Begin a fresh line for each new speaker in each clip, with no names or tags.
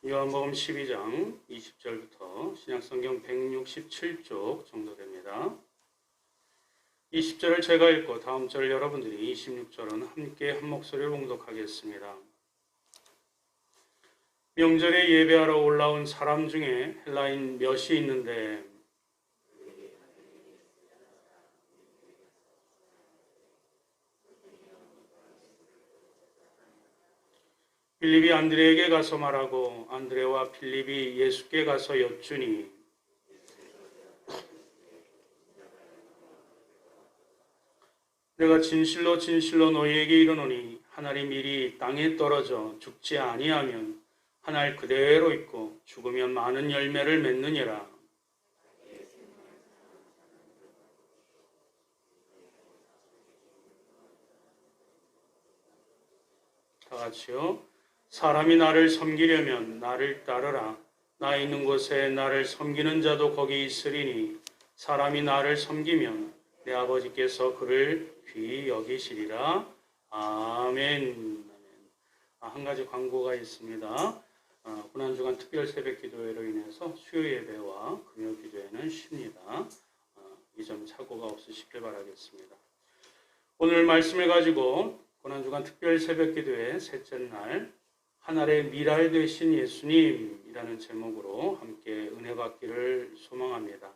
요한복음 12장 20절부터 신약성경 167쪽 정도 됩니다. 20절을 제가 읽고 다음 절 여러분들이 26절은 함께 한 목소리로 봉독하겠습니다. 명절에 예배하러 올라온 사람 중에 헬라인 몇이 있는데 빌립이 안드레에게 가서 말하고 안드레와 빌립이 예수께 가서 여쭈니 내가 진실로 진실로 너희에게 이르노니 한 알이 미리 땅에 떨어져 죽지 아니하면 한 알 그대로 있고 죽으면 많은 열매를 맺느니라. 다 같이요. 사람이 나를 섬기려면 나를 따르라. 나 있는 곳에 나를 섬기는 자도 거기 있으리니 사람이 나를 섬기면 내 아버지께서 그를 귀히 여기시리라. 아멘. 한 가지 광고가 있습니다. 고난주간 특별 새벽 기도회로 인해서 수요 예배와 금요 기도회는 쉽니다. 이 점 착오가 없으시길 바라겠습니다. 오늘 말씀을 가지고 고난주간 특별 새벽 기도회 셋째 날 하늘의 미랄 되신 예수님이라는 제목으로 함께 은혜 받기를 소망합니다.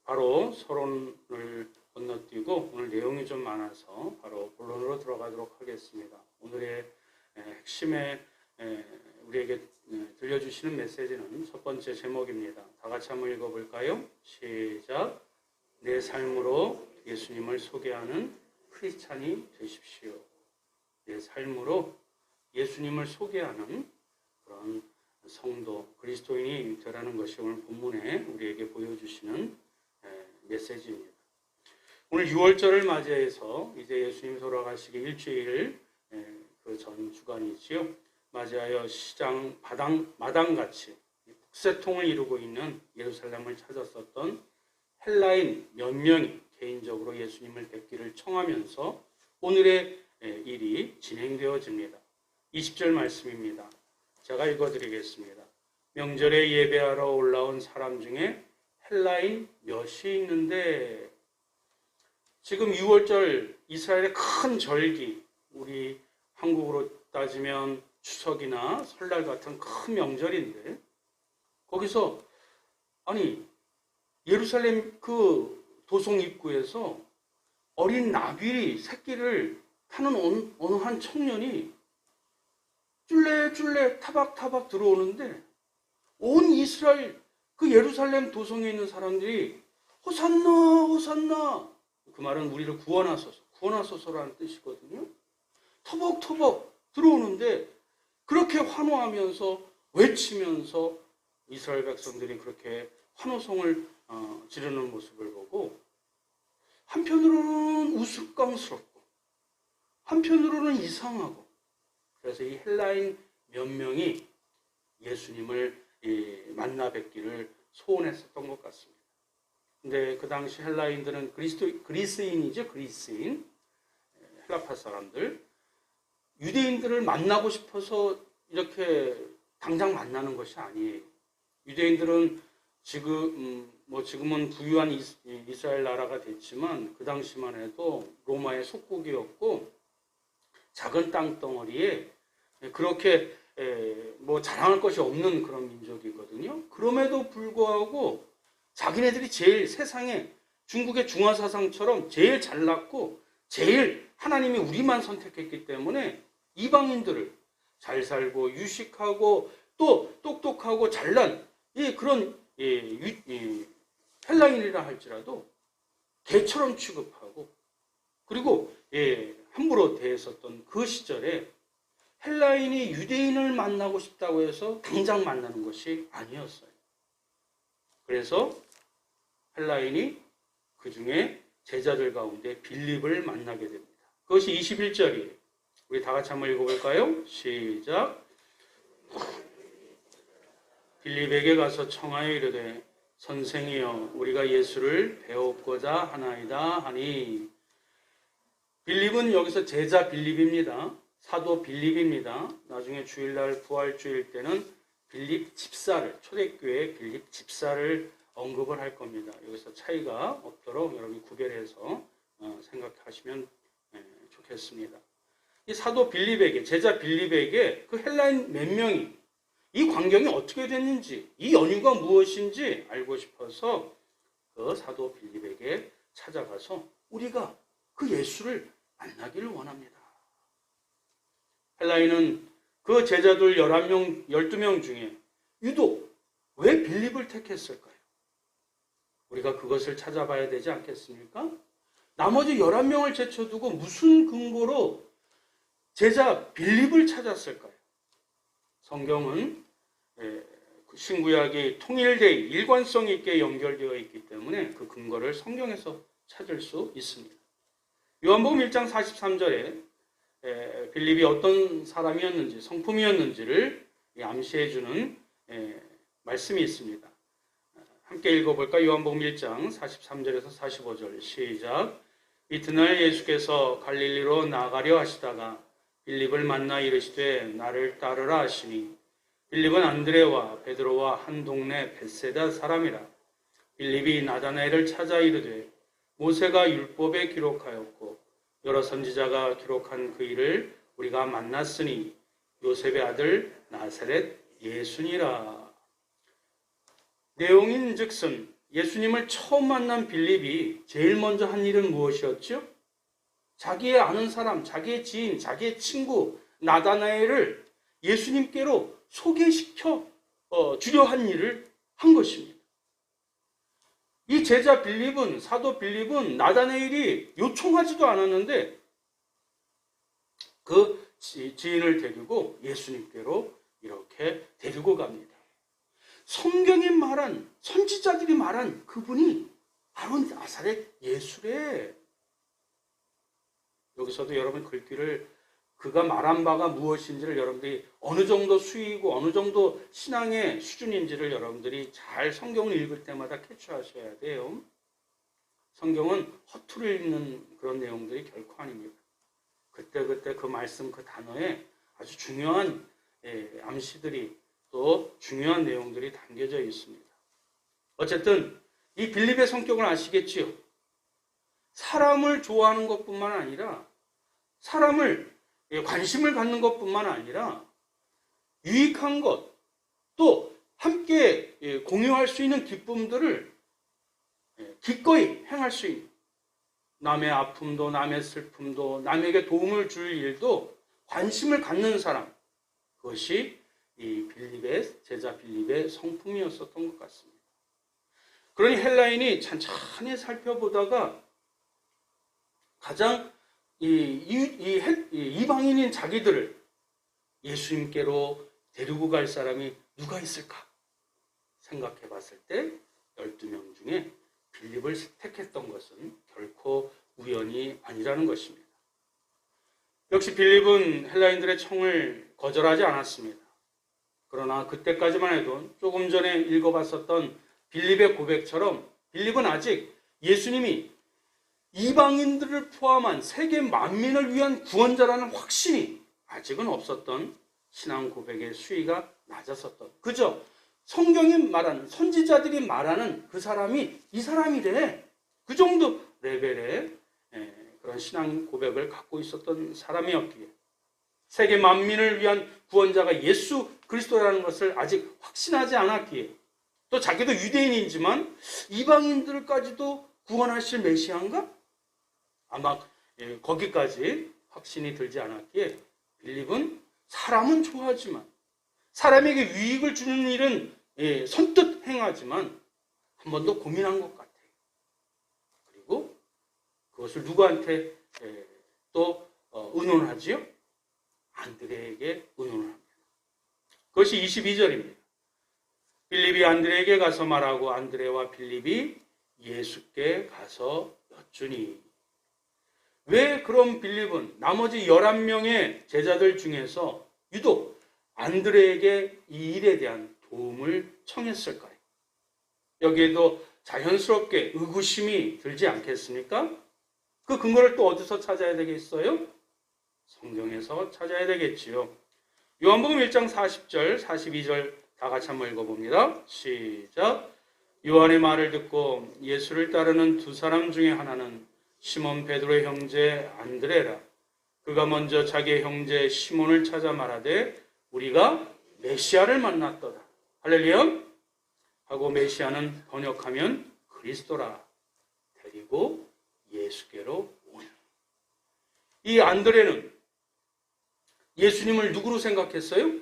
바로 서론을 건너뛰고 오늘 내용이 좀 많아서 바로 본론으로 들어가도록 하겠습니다. 오늘의 핵심에 우리에게 들려주시는 메시지는 첫 번째 제목입니다. 다 같이 한번 읽어볼까요? 시작. 내 삶으로 예수님을 소개하는 크리스찬이 되십시오. 내 삶으로 예수님을 소개하는 그런 성도, 그리스도인이 되라는 것이 오늘 본문에 우리에게 보여주시는 메시지입니다. 오늘 6월절을 맞이해서 이제 예수님 돌아가시기 일주일 그 전 주간이지요. 맞이하여 시장 마당같이 북새통을 이루고 있는 예루살렘을 찾았었던 헬라인 몇 명이 개인적으로 예수님을 뵙기를 청하면서 오늘의 일이 진행되어집니다. 20절 말씀입니다. 제가 읽어드리겠습니다. 명절에 예배하러 올라온 사람 중에 헬라인 몇이 있는데 지금 6월절 이스라엘의 큰 절기, 우리 한국으로 따지면 추석이나 설날 같은 큰 명절인데 거기서 예루살렘 그 도성 입구에서 어린 나귀 새끼를 타는 어느 한 청년이 쫄래쫄래 타박타박 들어오는데 온 이스라엘 그 예루살렘 도성에 있는 사람들이 호산나 호산나, 그 말은 우리를 구원하소서라는 뜻이거든요. 터벅터벅 들어오는데 그렇게 환호하면서 외치면서 이스라엘 백성들이 그렇게 환호성을 지르는 모습을 보고 한편으로는 우스꽝스럽고 한편으로는 이상하고, 그래서 이 헬라인 몇 명이 예수님을 만나 뵙기를 소원했었던 것 같습니다. 근데 그 당시 헬라인들은 그리스인이죠. 그리스인, 헬라파 사람들, 유대인들을 만나고 싶어서 이렇게 당장 만나는 것이 아니에요. 유대인들은 지금은 부유한 이스라엘 나라가 됐지만 그 당시만 해도 로마의 속국이었고 작은 땅덩어리에 그렇게 자랑할 것이 없는 그런 민족이거든요. 그럼에도 불구하고 자기네들이 제일 세상에 중국의 중화사상처럼 제일 잘났고 제일 하나님이 우리만 선택했기 때문에 이방인들을 잘 살고 유식하고 또 똑똑하고 잘난 그런 헬라인이라 할지라도 개처럼 취급하고 그리고 함부로 대했었던 그 시절에 헬라인이 유대인을 만나고 싶다고 해서 당장 만나는 것이 아니었어요. 그래서 헬라인이 그 중에 제자들 가운데 빌립을 만나게 됩니다. 그것이 21절이에요. 우리 다 같이 한번 읽어볼까요? 시작. 빌립에게 가서 청하여 이르되 선생이여 우리가 예수를 배우고자 하나이다 하니, 빌립은 여기서 제자 빌립입니다. 사도 빌립입니다. 나중에 주일날 부활주일 때는 빌립 집사를, 초대교회 빌립 집사를 언급을 할 겁니다. 여기서 차이가 없도록 여러분이 구별해서 생각하시면 좋겠습니다. 이 사도 빌립에게, 제자 빌립에게 그 헬라인 몇 명이 이 광경이 어떻게 됐는지, 이 연유가 무엇인지 알고 싶어서 그 사도 빌립에게 찾아가서 우리가 그 예수를 만나기를 원합니다. 헬라인은 그 제자들 11명, 12명 중에 유독 왜 빌립을 택했을까요? 우리가 그것을 찾아봐야 되지 않겠습니까? 나머지 11명을 제쳐두고 무슨 근거로 제자 빌립을 찾았을까요? 성경은 신구약이 통일되어 일관성 있게 연결되어 있기 때문에 그 근거를 성경에서 찾을 수 있습니다. 요한복음 1장 43절에 빌립이 어떤 사람이었는지, 성품이었는지를 암시해주는 말씀이 있습니다. 함께 읽어볼까? 요한복음 1장 43절에서 45절 시작. 이튿날 예수께서 갈릴리로 나가려 하시다가 빌립을 만나 이르시되 나를 따르라 하시니 빌립은 안드레와 베드로와 한 동네 벳세다 사람이라. 빌립이 나다나엘을 찾아 이르되 모세가 율법에 기록하였고 여러 선지자가 기록한 그 일을 우리가 만났으니 요셉의 아들 나사렛 예수니라. 내용인즉슨 예수님을 처음 만난 빌립이 제일 먼저 한 일은 무엇이었죠? 자기의 아는 사람, 자기의 지인, 자기의 친구 나다나엘을 예수님께로 소개시켜 주려 한 일을 한 것입니다. 이 제자 빌립은, 사도 빌립은 나다나엘이 요청하지도 않았는데 그 지인을 데리고 예수님께로 이렇게 데리고 갑니다. 성경이 말한, 선지자들이 말한 그분이 바로 나사렛 예수래. 여기서도 여러분 글귀를 그가 말한 바가 무엇인지를 여러분들이 어느 정도 수위이고 어느 정도 신앙의 수준인지를 여러분들이 잘 성경을 읽을 때마다 캐치하셔야 돼요. 성경은 허투루 읽는 그런 내용들이 결코 아닙니다. 그때그때 그 말씀, 그 단어에 아주 중요한 암시들이 또 중요한 내용들이 담겨져 있습니다. 어쨌든 이 빌립의 성격을 아시겠지요? 사람을 좋아하는 것뿐만 아니라 사람을 관심을 갖는 것뿐만 아니라 유익한 것, 또 함께 공유할 수 있는 기쁨들을 기꺼이 행할 수 있는, 남의 아픔도 남의 슬픔도 남에게 도움을 줄 일도 관심을 갖는 사람, 그것이 이 빌립의, 제자 빌립의 성품이었었던 것 같습니다. 그러니 헬라인이 찬찬히 살펴보다가 가장 이방인인 자기들을 예수님께로 데리고 갈 사람이 누가 있을까 생각해 봤을 때 12명 중에 빌립을 택했던 것은 결코 우연이 아니라는 것입니다. 역시 빌립은 헬라인들의 청을 거절하지 않았습니다. 그러나 그때까지만 해도 조금 전에 읽어봤었던 빌립의 고백처럼 빌립은 아직 예수님이 이방인들을 포함한 세계 만민을 위한 구원자라는 확신이 아직은 없었던 신앙 고백의 수위가 낮았었던, 그저 성경이 말하는, 선지자들이 말하는 그 사람이 이 사람이래, 그 정도 레벨의 그런 신앙 고백을 갖고 있었던 사람이었기에 세계 만민을 위한 구원자가 예수 그리스도라는 것을 아직 확신하지 않았기에, 또 자기도 유대인이지만 이방인들까지도 구원하실 메시아인가? 아마 거기까지 확신이 들지 않았기에 빌립은 사람은 좋아하지만, 사람에게 유익을 주는 일은 선뜻 행하지만 한 번 더 고민한 것 같아요. 그리고 그것을 누구한테 또 의논하지요? 안드레에게 의논을 합니다. 그것이 22절입니다. 빌립이 안드레에게 가서 말하고 안드레와 빌립이 예수께 가서 여쭈니. 왜 그럼 빌립은 나머지 11명의 제자들 중에서 유독 안드레에게 이 일에 대한 도움을 청했을까요? 여기에도 자연스럽게 의구심이 들지 않겠습니까? 그 근거를 또 어디서 찾아야 되겠어요? 성경에서 찾아야 되겠지요. 요한복음 1장 40절, 42절 다 같이 한번 읽어봅니다. 시작. 요한의 말을 듣고 예수를 따르는 두 사람 중에 하나는 시몬 베드로의 형제 안드레라. 그가 먼저 자기의 형제 시몬을 찾아 말하되 우리가 메시아를 만났도다. 할렐루야. 하고 메시아는 번역하면 그리스도라. 데리고 예수께로 오는. 이 안드레는 예수님을 누구로 생각했어요?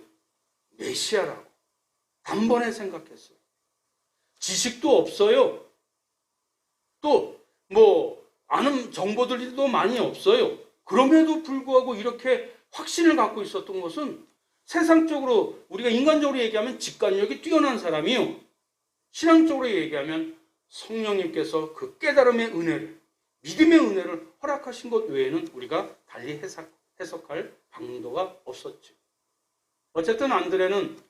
메시아라고. 단번에 생각했어요. 지식도 없어요. 또 아는 정보들도 많이 없어요. 그럼에도 불구하고 이렇게 확신을 갖고 있었던 것은 세상적으로 우리가 인간적으로 얘기하면 직관력이 뛰어난 사람이요. 신앙적으로 얘기하면 성령님께서 그 깨달음의 은혜를, 믿음의 은혜를 허락하신 것 외에는 우리가 달리 해석할 방도가 없었죠. 어쨌든 안드레는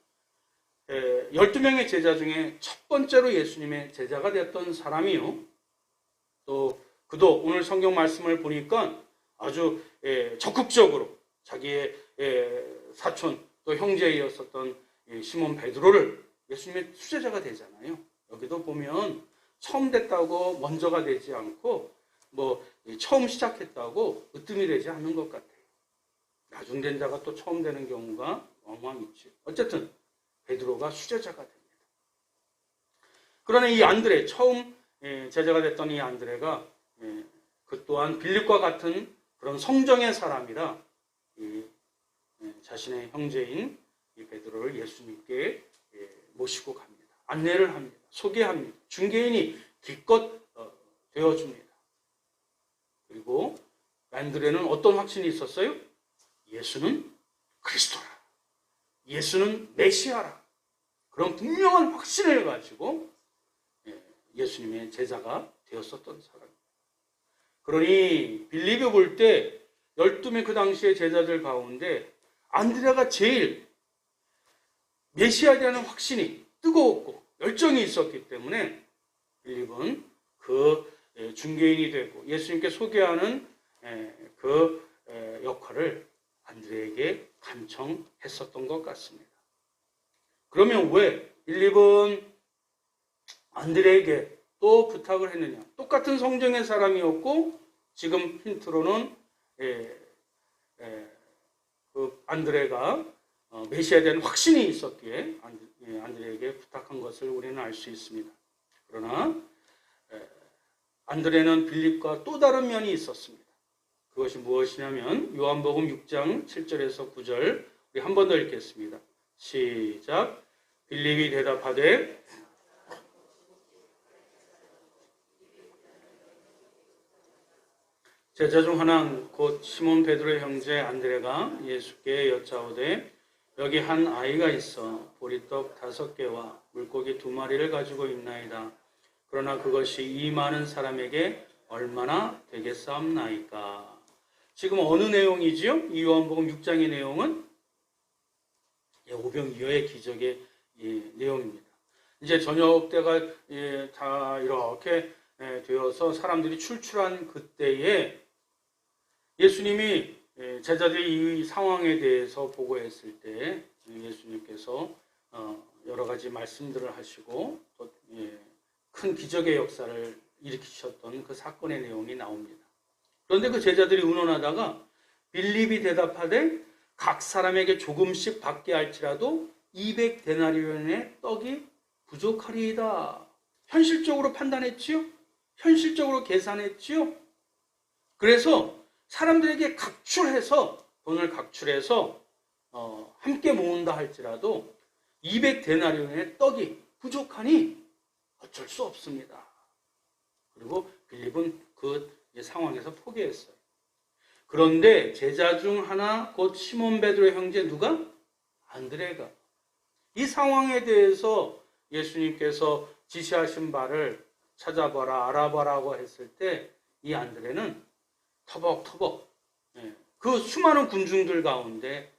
12명의 제자 중에 첫 번째로 예수님의 제자가 되었던 사람이요. 또 그도 오늘 성경 말씀을 보니까 아주 적극적으로 자기의 사촌 또 형제이었었던 시몬 베드로를 예수님의 수제자가 되잖아요. 여기도 보면 처음 됐다고 먼저가 되지 않고 처음 시작했다고 으뜸이 되지 않는 것 같아요. 나중 된 자가 또 처음 되는 경우가 왕왕 있죠. 어쨌든 베드로가 수제자가 됩니다. 그러나 이 안드레, 처음 제자가 됐던 이 안드레가 그 또한 빌립과 같은 그런 성정의 사람이라 자신의 형제인 이 베드로를 예수님께 모시고 갑니다. 안내를 합니다. 소개합니다. 중개인이 기껏 되어줍니다. 그리고 안드레는 어떤 확신이 있었어요? 예수는 그리스도라. 예수는 메시아라. 그런 분명한 확신을 가지고 예수님의 제자가 되었었던 사람입니다. 그러니 빌립이 볼 때 12명 그 당시의 제자들 가운데 안드레가 제일 메시아에 대한 확신이 뜨거웠고 열정이 있었기 때문에 빌립은 그 중개인이 되고 예수님께 소개하는 그 역할을 안드레에게 간청했었던 것 같습니다. 그러면 왜 빌립은 안드레에게 또 부탁을 했느냐? 똑같은 성정의 사람이었고 지금 힌트로는 그 안드레가 메시아에 대한 확신이 있었기에 안드레에게 부탁한 것을 우리는 알 수 있습니다. 그러나 안드레는 빌립과 또 다른 면이 있었습니다. 그것이 무엇이냐면 요한복음 6장 7절에서 9절 우리 한 번 더 읽겠습니다. 시작. 빌립이 대답하되 제자 중 하나는 곧 시몬 베드로의 형제 안드레가 예수께 여짜오되 여기 한 아이가 있어 보리떡 5개와 물고기 2마리를 가지고 있나이다. 그러나 그것이 이 많은 사람에게 얼마나 되겠사옵나이까. 지금 어느 내용이지요? 이 요한복음 6장의 내용은 오병이어의 기적의 내용입니다. 이제 저녁 때가 다 이렇게 되어서 사람들이 출출한 그때에 예수님이 제자들이 이 상황에 대해서 보고했을 때 예수님께서 여러 가지 말씀들을 하시고 또 큰 기적의 역사를 일으키셨던 그 사건의 내용이 나옵니다. 그런데 그 제자들이 의논하다가 빌립이 대답하되 각 사람에게 조금씩 받게 할지라도 200데나리온의 떡이 부족하리이다. 현실적으로 판단했지요? 현실적으로 계산했지요? 그래서 사람들에게 돈을 각출해서 함께 모은다 할지라도 200데나리온의 떡이 부족하니 어쩔 수 없습니다. 그리고 빌립은 그 상황에서 포기했어요. 그런데 제자 중 하나 곧 시몬 베드로의 형제 누가? 안드레가 이 상황에 대해서 예수님께서 지시하신 바를 찾아봐라 알아봐라고 했을 때 이 안드레는 터벅터벅 그 수많은 군중들 가운데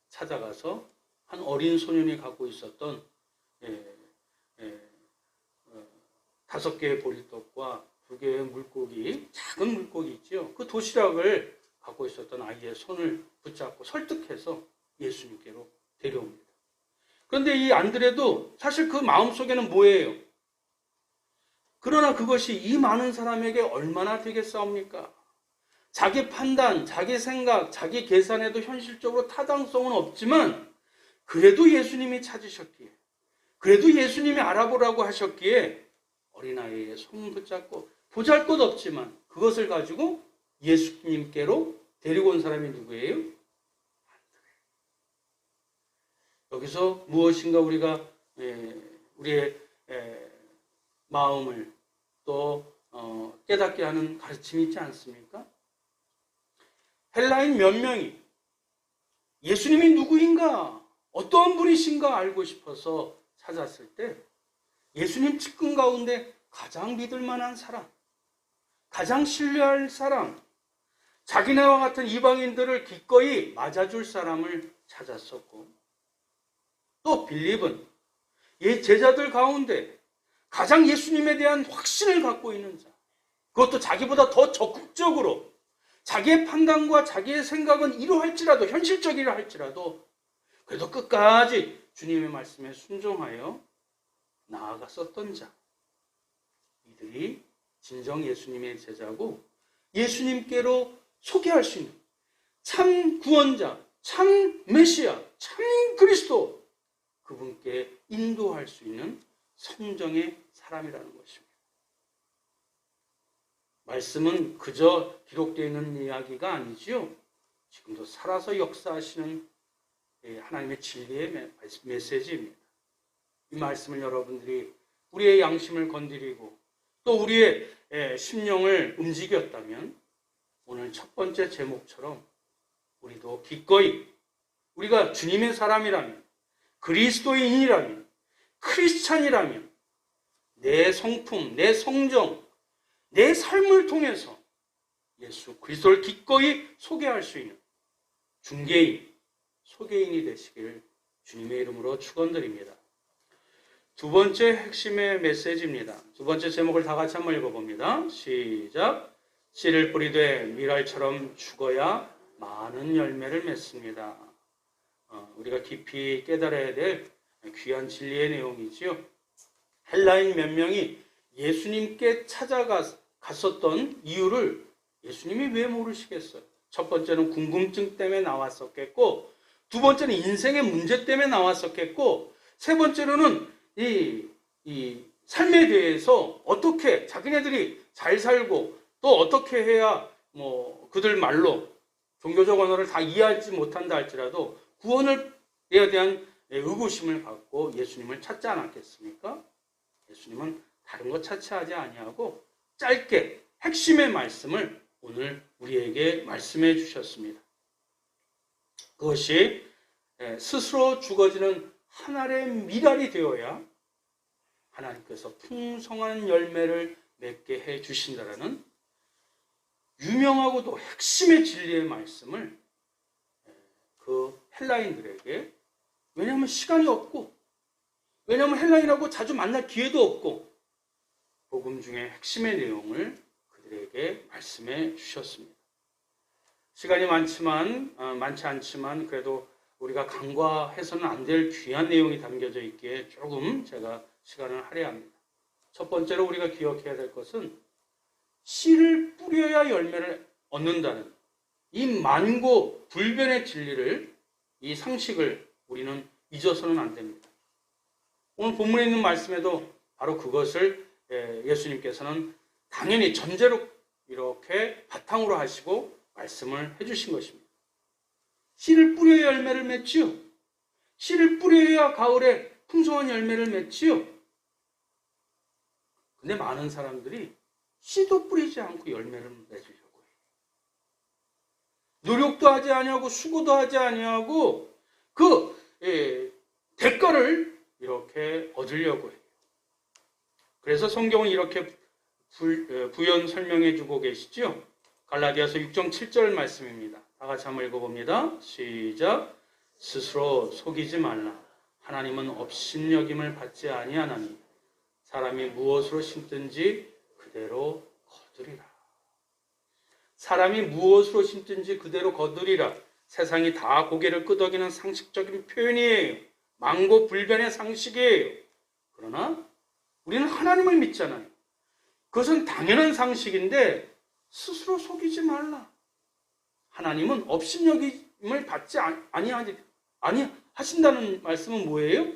찾아가서 한 어린 소년이 갖고 있었던 5개의 보리떡과 2개의 물고기, 작은 물고기 있죠. 그 도시락을 갖고 있었던 아이의 손을 붙잡고 설득해서 예수님께로 데려옵니다. 그런데 이 안드레도 사실 그 마음속에는 뭐예요? 그러나 그것이 이 많은 사람에게 얼마나 되겠사옵니까? 자기 판단, 자기 생각, 자기 계산에도 현실적으로 타당성은 없지만 그래도 예수님이 찾으셨기에, 그래도 예수님이 알아보라고 하셨기에 어린아이의 손 붙잡고 보잘것없지만 그것을 가지고 예수님께로 데리고 온 사람이 누구예요? 여기서 무엇인가 우리가 우리의 마음을 또 깨닫게 하는 가르침이 있지 않습니까? 헬라인 몇 명이 예수님이 누구인가, 어떤 분이신가 알고 싶어서 찾았을 때 예수님 측근 가운데 가장 믿을 만한 사람, 가장 신뢰할 사람, 자기네와 같은 이방인들을 기꺼이 맞아줄 사람을 찾았었고, 또 빌립은 제자들 가운데 가장 예수님에 대한 확신을 갖고 있는 자, 그것도 자기보다 더 적극적으로 자기의 판단과 자기의 생각은 이러할지라도, 현실적이라 할지라도 그래도 끝까지 주님의 말씀에 순종하여 나아갔었던 자, 이들이 진정 예수님의 제자고 예수님께로 소개할 수 있는 참 구원자, 참 메시아, 참 그리스도, 그분께 인도할 수 있는 성정의 사람이라는 것입니다. 말씀은 그저 기록되어 있는 이야기가 아니지요. 지금도 살아서 역사하시는 하나님의 진리의 메시지입니다. 이 말씀을 여러분들이 우리의 양심을 건드리고 또 우리의 심령을 움직였다면 오늘 첫 번째 제목처럼 우리도 기꺼이 우리가 주님의 사람이라면, 그리스도인이라면, 크리스찬이라면 내 성품, 내 성정, 내 삶을 통해서 예수 그리스도를 기꺼이 소개할 수 있는 중개인, 소개인이 되시길 주님의 이름으로 축원드립니다. 두 번째 핵심의 메시지입니다. 두 번째 제목을 다 같이 한번 읽어봅니다. 시작. 씨를 뿌리되 밀알처럼 죽어야 많은 열매를 맺습니다. 우리가 깊이 깨달아야 될 귀한 진리의 내용이지요. 헬라인 몇 명이 예수님께 찾아갔었던 이유를 예수님이 왜 모르시겠어요? 첫 번째는 궁금증 때문에 나왔었겠고, 두 번째는 인생의 문제 때문에 나왔었겠고, 세 번째로는 이 삶에 대해서 어떻게 자기네들이 잘 살고 또 어떻게 해야 그들 말로 종교적 언어를 다 이해하지 못한다 할지라도 구원을 에 대한 의구심을 갖고 예수님을 찾지 않았겠습니까? 예수님은 다른 것 차치하지 아니하고 짧게 핵심의 말씀을 오늘 우리에게 말씀해 주셨습니다. 그것이 스스로 죽어지는 한 알의 밀알이 되어야 하나님께서 풍성한 열매를 맺게 해 주신다라는 유명하고도 핵심의 진리의 말씀을 그 헬라인들에게, 왜냐하면 시간이 없고, 왜냐하면 헬라인하고 자주 만날 기회도 없고, 복음 중에 핵심의 내용을 그들에게 말씀해 주셨습니다. 시간이 많지 않지만 그래도 우리가 간과해서는 안 될 귀한 내용이 담겨져 있기에 조금 제가 시간을 할애합니다. 첫 번째로 우리가 기억해야 될 것은 씨를 뿌려야 열매를 얻는다는 이 만고 불변의 진리를, 이 상식을 우리는 잊어서는 안 됩니다. 오늘 본문에 있는 말씀에도 바로 그것을 예수님께서는 당연히 전제로 이렇게 바탕으로 하시고 말씀을 해주신 것입니다. 씨를 뿌려야 열매를 맺지요. 씨를 뿌려야 가을에 풍성한 열매를 맺지요. 근데 많은 사람들이 씨도 뿌리지 않고 열매를 맺으려고 해요. 노력도 하지 아니하고 수고도 하지 아니하고 대가를 이렇게 얻으려고 해요. 그래서 성경은 이렇게 부연 설명해 주고 계시죠. 갈라디아서 6장 7절 말씀입니다. 다 같이 한번 읽어봅니다. 시작. 스스로 속이지 말라. 하나님은 업신여김을 받지 아니하나니 사람이 무엇으로 심든지 그대로 거두리라. 사람이 무엇으로 심든지 그대로 거두리라. 세상이 다 고개를 끄덕이는 상식적인 표현이에요. 망고불변의 상식이에요. 그러나 우리는 하나님을 믿잖아요. 그것은 당연한 상식인데 스스로 속이지 말라. 하나님은 업신여김을 받지 아니하신다는 말씀은 뭐예요?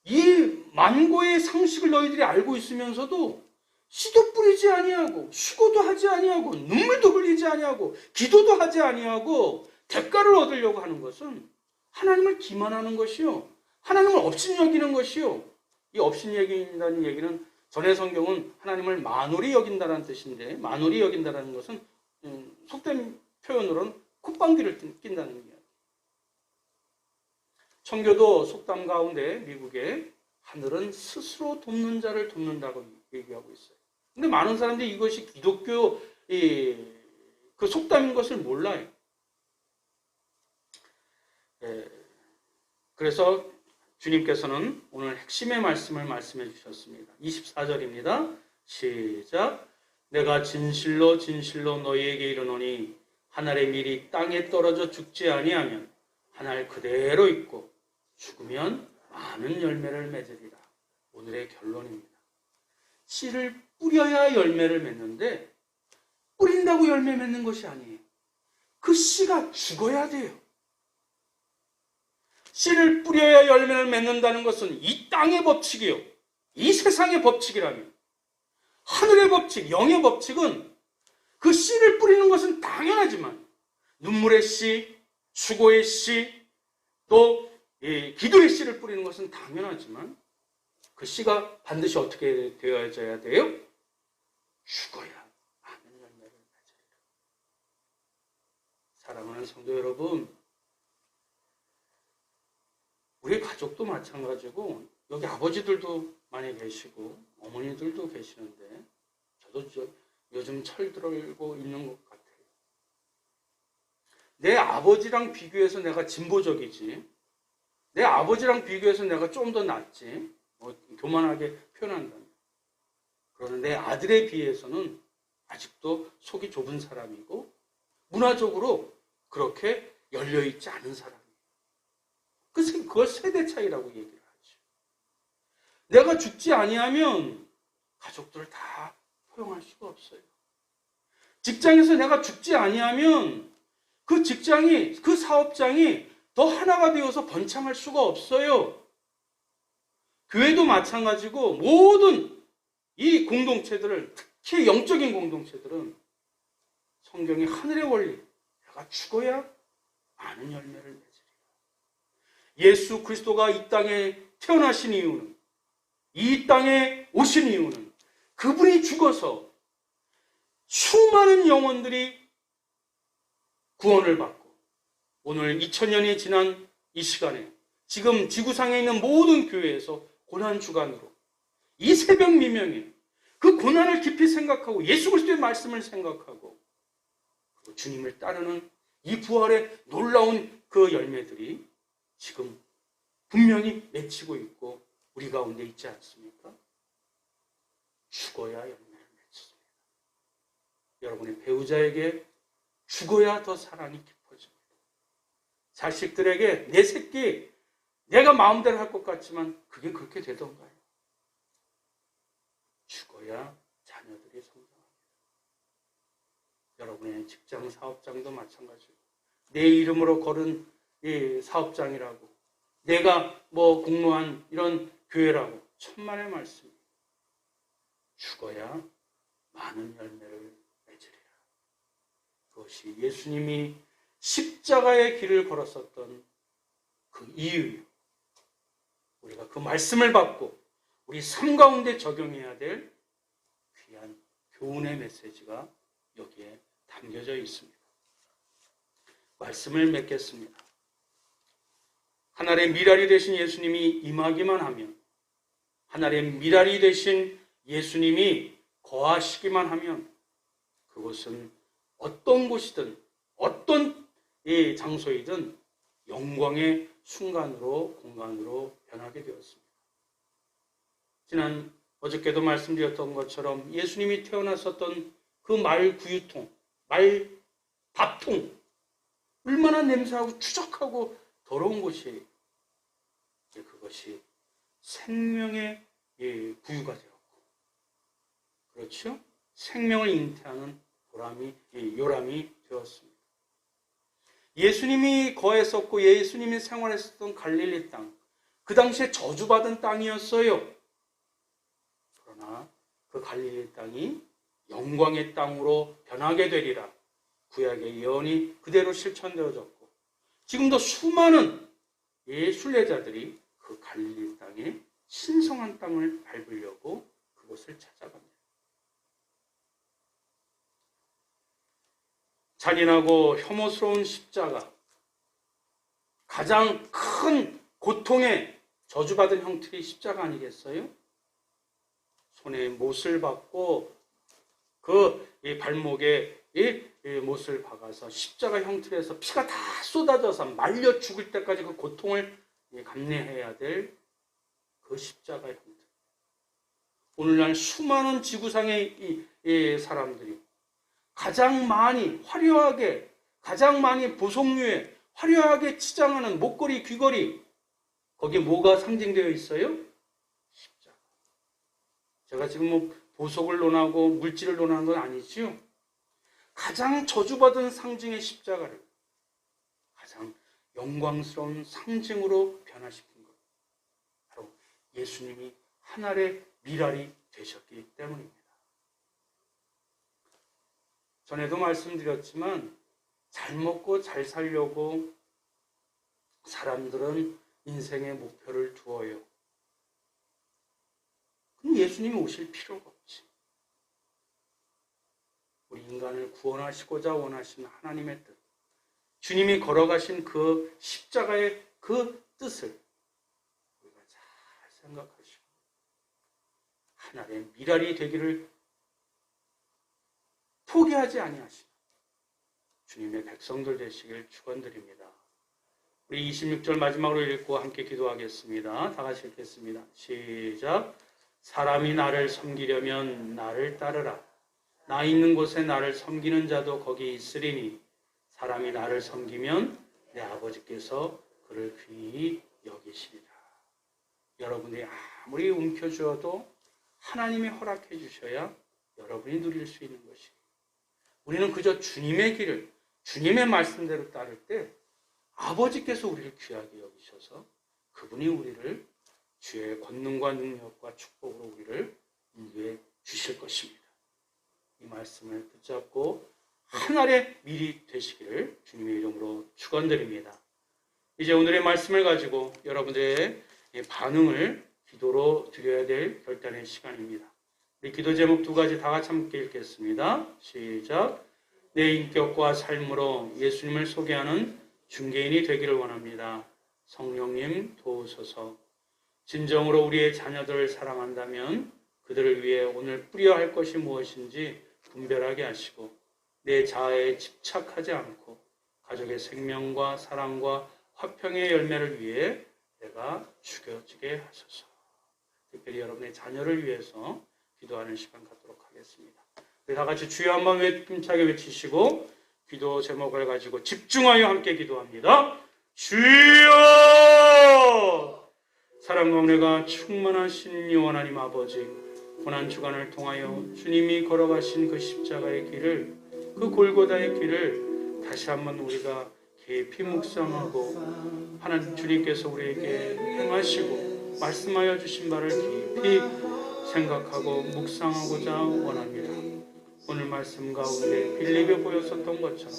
이 만고의 상식을 너희들이 알고 있으면서도 씨도 뿌리지 아니하고 수고도 하지 아니하고 눈물도 흘리지 아니하고 기도도 하지 아니하고 대가를 얻으려고 하는 것은 하나님을 기만하는 것이요, 하나님을 업신여기는 것이요. 이 업신여긴다는 얘기는 전의 성경은 하나님을 만홀히 여긴다는 뜻인데, 만홀히 여긴다는 것은 속된 표현으로는 콧방귀를 낀다는 얘기예요. 청교도 속담 가운데 미국에 하늘은 스스로 돕는 자를 돕는다고 얘기하고 있어요. 근데 많은 사람들이 이것이 기독교 그 속담인 것을 몰라요. 그래서 주님께서는 오늘 핵심의 말씀을 말씀해 주셨습니다. 24절입니다. 시작. 내가 진실로 진실로 너희에게 이르노니 한 알의 밀이 땅에 떨어져 죽지 아니하면 한 알 그대로 있고 죽으면 많은 열매를 맺으리라. 오늘의 결론입니다. 씨를 뿌려야 열매를 맺는데 뿌린다고 열매 맺는 것이 아니에요. 그 씨가 죽어야 돼요. 씨를 뿌려야 열매를 맺는다는 것은 이 땅의 법칙이요, 이 세상의 법칙이라면, 하늘의 법칙, 영의 법칙은 그 씨를 뿌리는 것은 당연하지만 눈물의 씨, 수고의 씨, 또 기도의 씨를 뿌리는 것은 당연하지만 그 씨가 반드시 어떻게 되어져야 돼요? 죽어야 많은 열매를 맺으리라. 사랑하는 성도 여러분, 우리 가족도 마찬가지고 여기 아버지들도 많이 계시고 어머니들도 계시는데 저도 요즘 철들고 있는 것 같아요. 내 아버지랑 비교해서 내가 진보적이지, 내 아버지랑 비교해서 내가 좀 더 낫지, 교만하게 표현한다면, 그러나 내 아들에 비해서는 아직도 속이 좁은 사람이고 문화적으로 그렇게 열려있지 않은 사람이에요. 그걸 세대 차이라고 얘기를 하죠. 내가 죽지 아니하면 가족들을 다 포용할 수가 없어요. 직장에서 내가 죽지 아니하면 그 직장이, 그 사업장이 더 하나가 되어서 번창할 수가 없어요. 교회도 마찬가지고 모든 이 공동체들을, 특히 영적인 공동체들은 성경의 하늘의 원리, 내가 죽어야 많은 열매를 맺으리라. 예수 그리스도가 이 땅에 태어나신 이유는, 이 땅에 오신 이유는 그분이 죽어서 수많은 영혼들이 구원을 받고 오늘 2000년이 지난 이 시간에 지금 지구상에 있는 모든 교회에서 고난주간으로 이 새벽 미명에 그 고난을 깊이 생각하고 예수 그리스도의 말씀을 생각하고 주님을 따르는 이 부활의 놀라운 그 열매들이 지금 분명히 맺히고 있고 우리 가운데 있지 않습니까? 죽어야 열매를 맺습니다. 여러분의 배우자에게 죽어야 더 사랑이 깊어집니다. 자식들에게 내 새끼 내가 마음대로 할 것 같지만 그게 그렇게 되던가요? 죽어야 자녀들이 성장합니다. 여러분의 직장 사업장도 마찬가지고 내 이름으로 걸은 이 사업장이라고, 내가 공무한 이런 교회라고, 천만의 말씀이 죽어야 많은 열매를 맺으리라. 그것이 예수님이 십자가의 길을 걸었었던 그 이유, 우리가 그 말씀을 받고 우리 삶 가운데 적용해야 될 귀한 교훈의 메시지가 여기에 담겨져 있습니다. 말씀을 맺겠습니다. 하늘의 미랄이 되신 예수님이 임하기만 하면, 하늘의 미랄이 되신 예수님이 거하시기만 하면 그곳은 어떤 곳이든 어떤 장소이든 영광의 순간으로, 공간으로 변하게 되었습니다. 어저께도 말씀드렸던 것처럼 예수님이 태어났었던 그 마을 구유통, 말 밥통, 얼마나 냄새하고 추적하고 더러운 곳이 그것이 생명의 부유가 되었고, 그렇죠? 생명을 잉태하는 요람이 되었습니다. 예수님이 거했었고 예수님이 생활했었던 갈릴리 땅, 그 당시에 저주받은 땅이었어요. 그러나 그 갈릴리 땅이 영광의 땅으로 변하게 되리라. 구약의 예언이 그대로 실천되어졌고, 지금도 수많은 순례자들이 그 갈릴리 땅에 신성한 땅을 밟으려고 그곳을 찾아갑니다. 잔인하고 혐오스러운 십자가, 가장 큰 고통의 저주받은 형틀이 십자가 아니겠어요? 손에 못을 박고 그 발목에 못을 박아서 십자가 형틀에서 피가 다 쏟아져서 말려 죽을 때까지 그 고통을 감내해야 될 그 십자가 형틀. 오늘날 수많은 지구상의 사람들이 가장 많이 화려하게, 가장 많이 보석류에 화려하게 치장하는 목걸이, 귀걸이, 거기에 뭐가 상징되어 있어요? 십자가. 제가 지금 보석을 논하고 물질을 논하는 건 아니지요. 가장 저주받은 상징의 십자가를 가장 영광스러운 상징으로 변화시킨 것, 바로 예수님이 하늘의 미랄이 되셨기 때문입니다. 전에도 말씀드렸지만 잘 먹고 잘 살려고 사람들은 인생의 목표를 두어요. 그럼 예수님이 오실 필요가 없지. 우리 인간을 구원하시고자 원하신 하나님의 뜻, 주님이 걸어가신 그 십자가의 그 뜻을 우리가 잘 생각하시고 하나님의 미랄이 되기를 포기하지 아니하시는 주님의 백성들 되시길 축원드립니다. 우리 26절 마지막으로 읽고 함께 기도하겠습니다. 다 같이 읽겠습니다. 시작. 사람이 나를 섬기려면 나를 따르라. 나 있는 곳에 나를 섬기는 자도 거기 있으리니 사람이 나를 섬기면 내 아버지께서 그를 귀히 여기시리라. 여러분이 아무리 움켜쥐어도 하나님이 허락해 주셔야 여러분이 누릴 수 있는 것이에요. 우리는 그저 주님의 길을, 주님의 말씀대로 따를 때 아버지께서 우리를 귀하게 여기셔서 그분이 우리를 주의 권능과 능력과 축복으로 우리를 인도해 주실 것입니다. 이 말씀을 붙잡고 하늘의 밀이 되시기를 주님의 이름으로 축원드립니다. 이제 오늘의 말씀을 가지고 여러분들의 반응을 기도로 드려야 될 결단의 시간입니다. 우리 기도 제목 두 가지 다 같이 함께 읽겠습니다. 시작. 내 인격과 삶으로 예수님을 소개하는 중개인이 되기를 원합니다. 성령님 도우소서. 진정으로 우리의 자녀들을 사랑한다면 그들을 위해 오늘 뿌려야 할 것이 무엇인지 분별하게 하시고 내 자아에 집착하지 않고 가족의 생명과 사랑과 화평의 열매를 위해 내가 죽여지게 하소서. 특별히 여러분의 자녀를 위해서 기도하는 시간 갖도록 하겠습니다. 우리 다 같이 주여 한번 힘차게 외치시고 기도 제목을 가지고 집중하여 함께 기도합니다. 주여! 사랑과 은혜가 충만하신 영원하님 아버지, 고난 주간을 통하여 주님이 걸어가신 그 십자가의 길을, 그 골고다의 길을 다시 한번 우리가 깊이 묵상하고 하나님 주님께서 우리에게 행하시고 말씀하여 주신 바를 깊이 생각하고 묵상하고자 원합니다. 오늘 말씀 가운데 빌립에 보였었던 것처럼,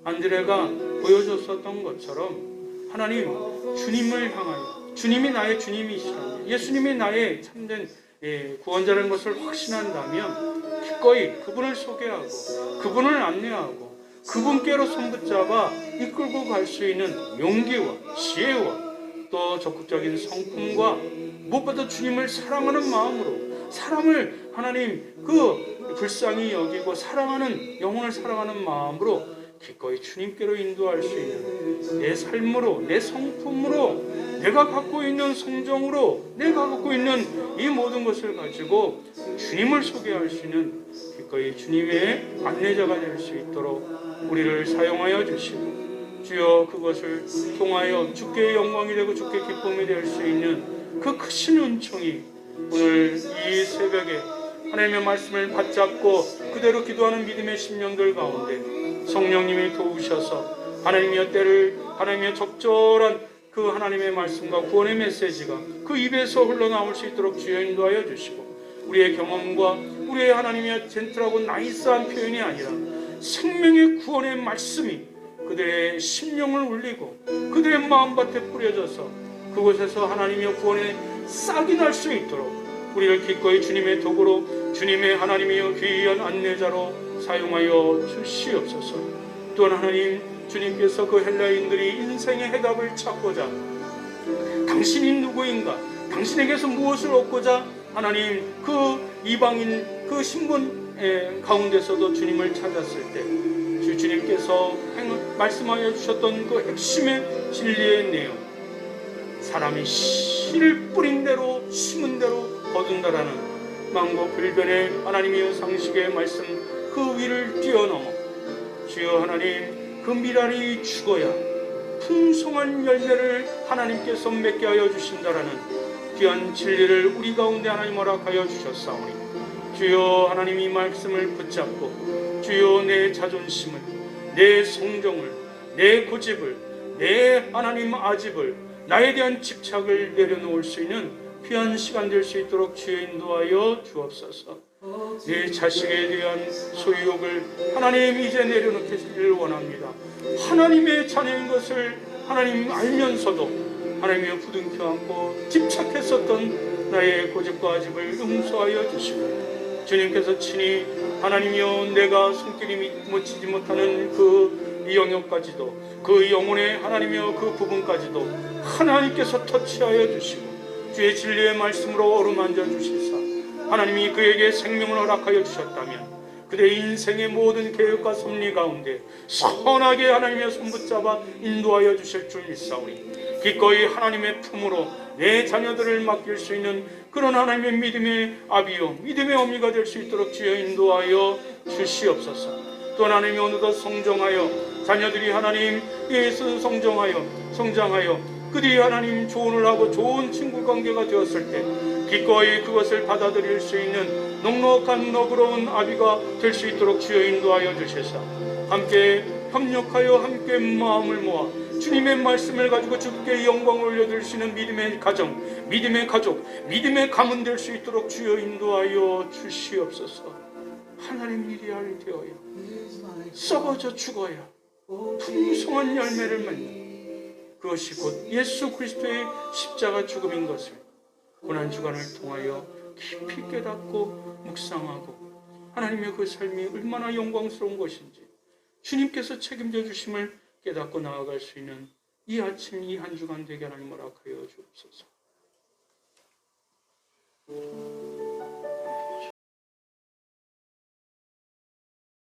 안드레가 보여줬었던 것처럼 하나님 주님을 향하여, 주님이 나의 주님이시라면, 예수님이 나의 참된 구원자라는 것을 확신한다면 기꺼이 그분을 소개하고 그분을 안내하고 그분께로 손붙잡아 이끌고 갈 수 있는 용기와 지혜와 또 적극적인 성품과 무엇보다 주님을 사랑하는 마음으로, 사람을 하나님 불쌍히 여기고 사랑하는, 영혼을 사랑하는 마음으로 기꺼이 주님께로 인도할 수 있는 내 삶으로, 내 성품으로, 내가 갖고 있는 성정으로, 내가 갖고 있는 이 모든 것을 가지고 주님을 소개할 수 있는 기꺼이 주님의 안내자가 될 수 있도록 우리를 사용하여 주시고, 주여 그것을 통하여 주께 영광이 되고 주께 기쁨이 될 수 있는 그 크신 은총이 오늘 이 새벽에 하나님의 말씀을 받잡고 그대로 기도하는 믿음의 심령들 가운데 성령님이 도우셔서 하나님의 때를, 하나님의 적절한 그 하나님의 말씀과 구원의 메시지가 그 입에서 흘러나올 수 있도록 주여 인도하여 주시고, 우리의 경험과 우리의 하나님의 젠틀하고 나이스한 표현이 아니라 생명의 구원의 말씀이 그들의 심령을 울리고 그들의 마음밭에 뿌려져서 그곳에서 하나님의 구원의 싹이 날 수 있도록 우리를 기꺼이 주님의 도구로, 주님의 하나님이여 귀한 안내자로 사용하여 주시옵소서. 또한 하나님, 주님께서 그 헬라인들이 인생의 해답을 찾고자 당신이 누구인가, 당신에게서 무엇을 얻고자 하나님 그 이방인 그 신분 가운데서도 주님을 찾았을 때 주님께서 말씀하여 주셨던 그 핵심의 진리의 내용, 사람이 씨를 뿌린 대로 심은 대로 거둔다라는 만고불변의 하나님의 상식의 말씀 그 위를 뛰어넘어 주여 하나님 그 미랄이 죽어야 풍성한 열매를 하나님께서 맺게 하여 주신다라는 귀한 진리를 우리 가운데 하나님 허락하여 주셨사오니, 주여 하나님 이 말씀을 붙잡고 주여 내 자존심을, 내 성정을, 내 고집을, 내 하나님 아집을, 나에 대한 집착을 내려놓을 수 있는 귀한 시간 될 수 있도록 주여 인도하여 주옵소서. 내 자식에 대한 소유욕을 하나님 이제 내려놓기를 원합니다. 하나님의 자녀인 것을 하나님 알면서도 하나님의 부둥켜 안고 집착했었던 나의 고집과 아집을 용서하여 주시고, 주님께서 친히 하나님이여 내가 손길이 묻히지 못하는 그 이 영역까지도, 그 영혼의 하나님이여 그 부분까지도 하나님께서 터치하여 주시고 주의 진리의 말씀으로 어루만져 주시사 하나님이 그에게 생명을 허락하여 주셨다면 그의 인생의 모든 계획과 섭리 가운데 선하게 하나님의 손 붙잡아 인도하여 주실 줄 믿사오니, 기꺼이 하나님의 품으로 내 자녀들을 맡길 수 있는 그런 하나님의 믿음의 아비요 믿음의 어미가 될 수 있도록 주여 인도하여 주시옵소서. 또 하나님이 어느덧 성정하여 자녀들이 하나님 예수 성장하여 그들이 하나님 조언을 하고 좋은 친구 관계가 되었을 때 기꺼이 그것을 받아들일 수 있는 넉넉한 너그러운 아비가 될 수 있도록 주여 인도하여 주셔서 함께 협력하여 함께 마음을 모아 주님의 말씀을 가지고 주께 영광을 올려드릴 수 있는 믿음의 가정, 믿음의 가족, 믿음의 가문 될 수 있도록 주여 인도하여 주시옵소서. 하나님 일이 되어야 썩어져 죽어야 풍성한 열매를 맺는 그것이 곧 예수 그리스도의 십자가 죽음인 것을 고난주간을 통하여 깊이 깨닫고 묵상하고 하나님의 그 삶이 얼마나 영광스러운 것인지 주님께서 책임져 주심을 깨닫고 나아갈 수 있는 이 아침 이 한 주간 되게 하나님 허락하여 주옵소서.